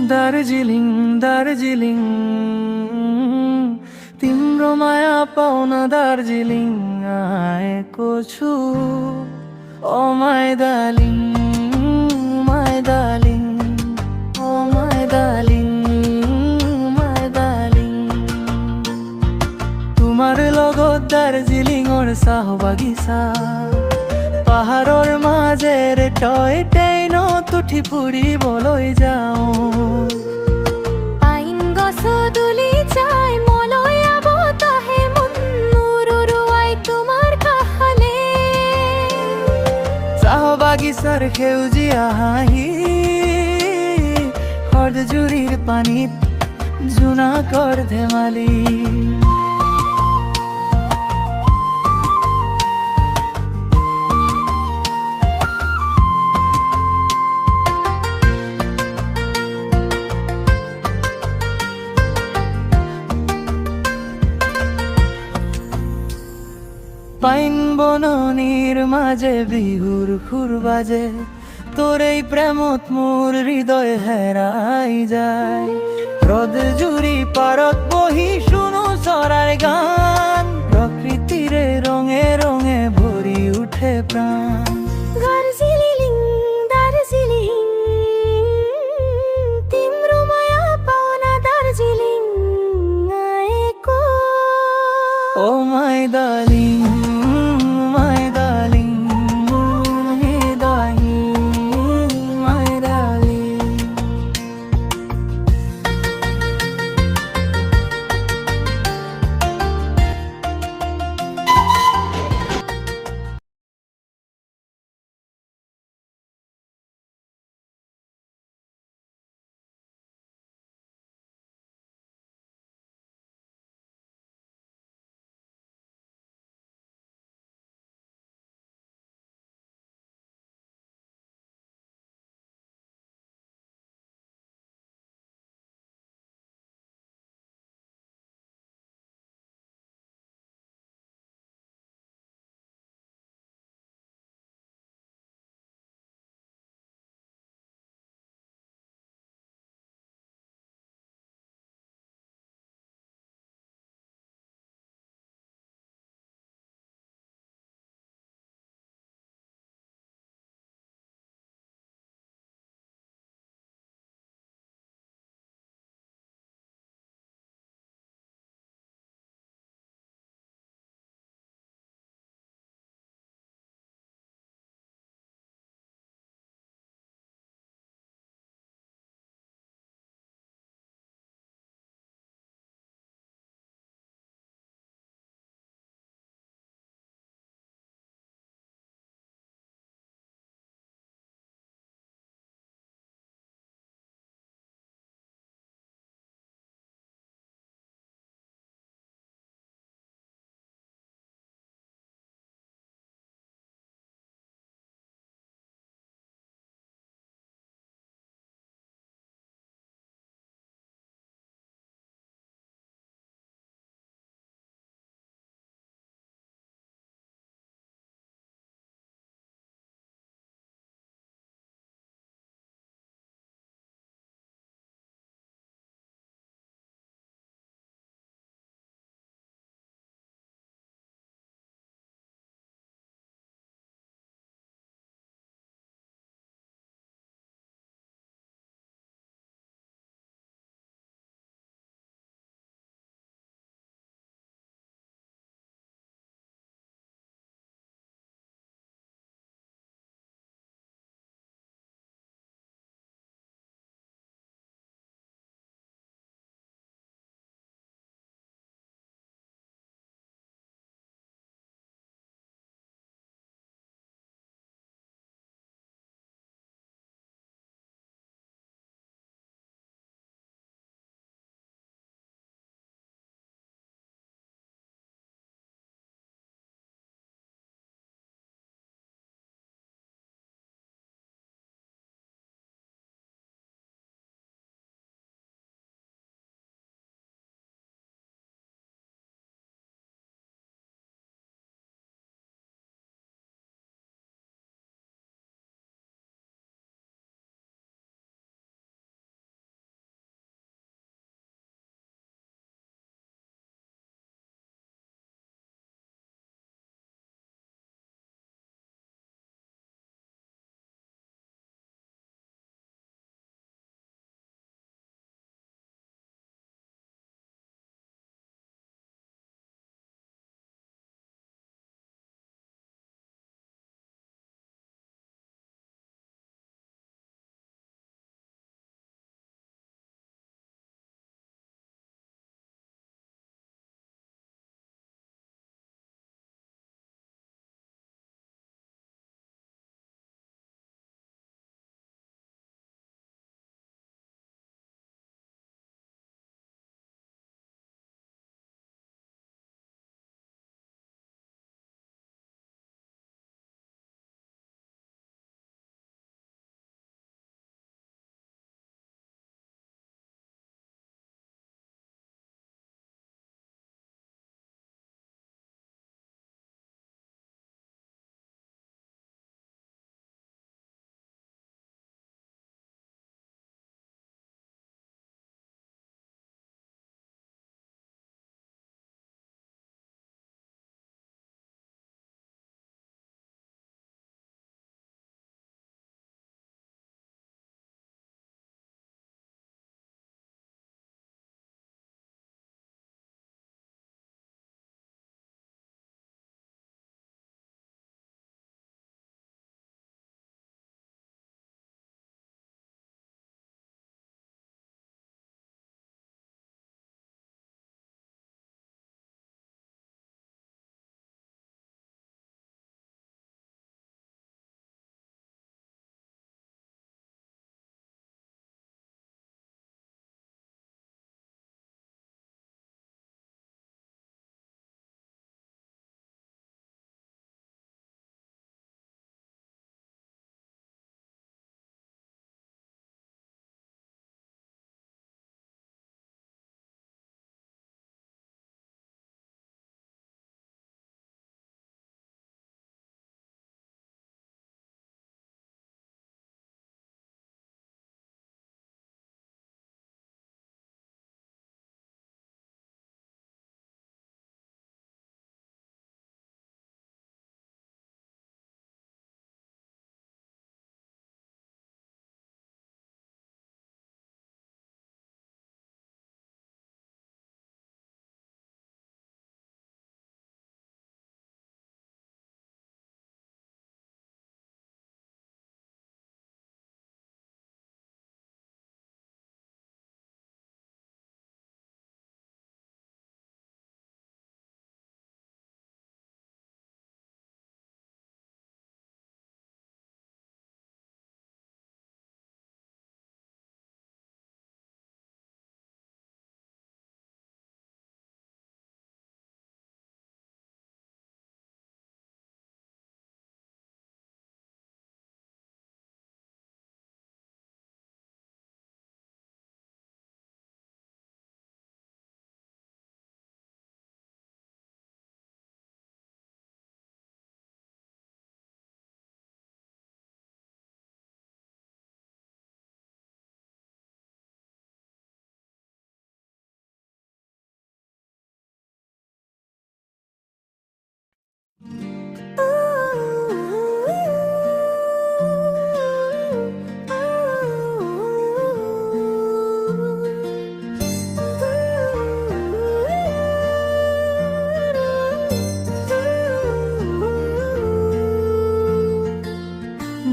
दार्जिलिङ दार्जिलिङ तिम्रो माया पाउन दार्जिलिङ आएको छु ओ my darling my darling O my darling my darling তোমাৰ লগত দাৰ্জিলিঙৰ চাহ বাগিচা পাহাৰৰ মাজেৰে তই ট্ৰেইনত উঠি ফুৰিবলৈ যাওঁ পাইন গছ দুলি চাই মলয়া বতাহে মন উৰুৱাই তোমাৰ কাষলে চাহ বাগিচাৰ সেউজীয়া হাঁহি সৰ্দজুৰিৰ পানীত জোনাকৰ ধেমালি পাইন বননিৰ মাজে বিহুৰ সুৰ বাজে তোৰ এই প্ৰেমত মোৰ হৃদয় হেৰাই যায় ৰ'দ জুৰি পাৰত বহি শুনো চৰাইৰ গান প্ৰকৃতিৰে ৰঙে ৰঙে ভৰি উঠে প্ৰাণ दार्जिलिङ दार्जिलिङ तिम्रो माया पाउन दार्जिलिङ आएको oh my darling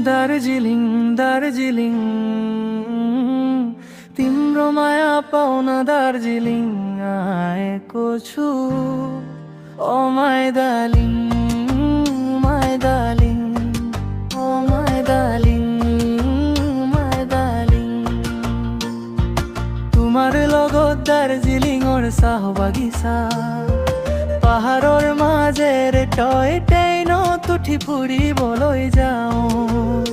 Darjeeling Darjeeling तिम्रो माया पाउन दार्जिलिङ आएको छु oh my darling my darling oh my darling my darling তোমাৰ লগত দার্জিলিঙৰ চাহ বাগিচা পাহাৰৰ মাজেৰে টয় ট্ৰেইনত উঠি ফুৰিবলৈ যাওঁ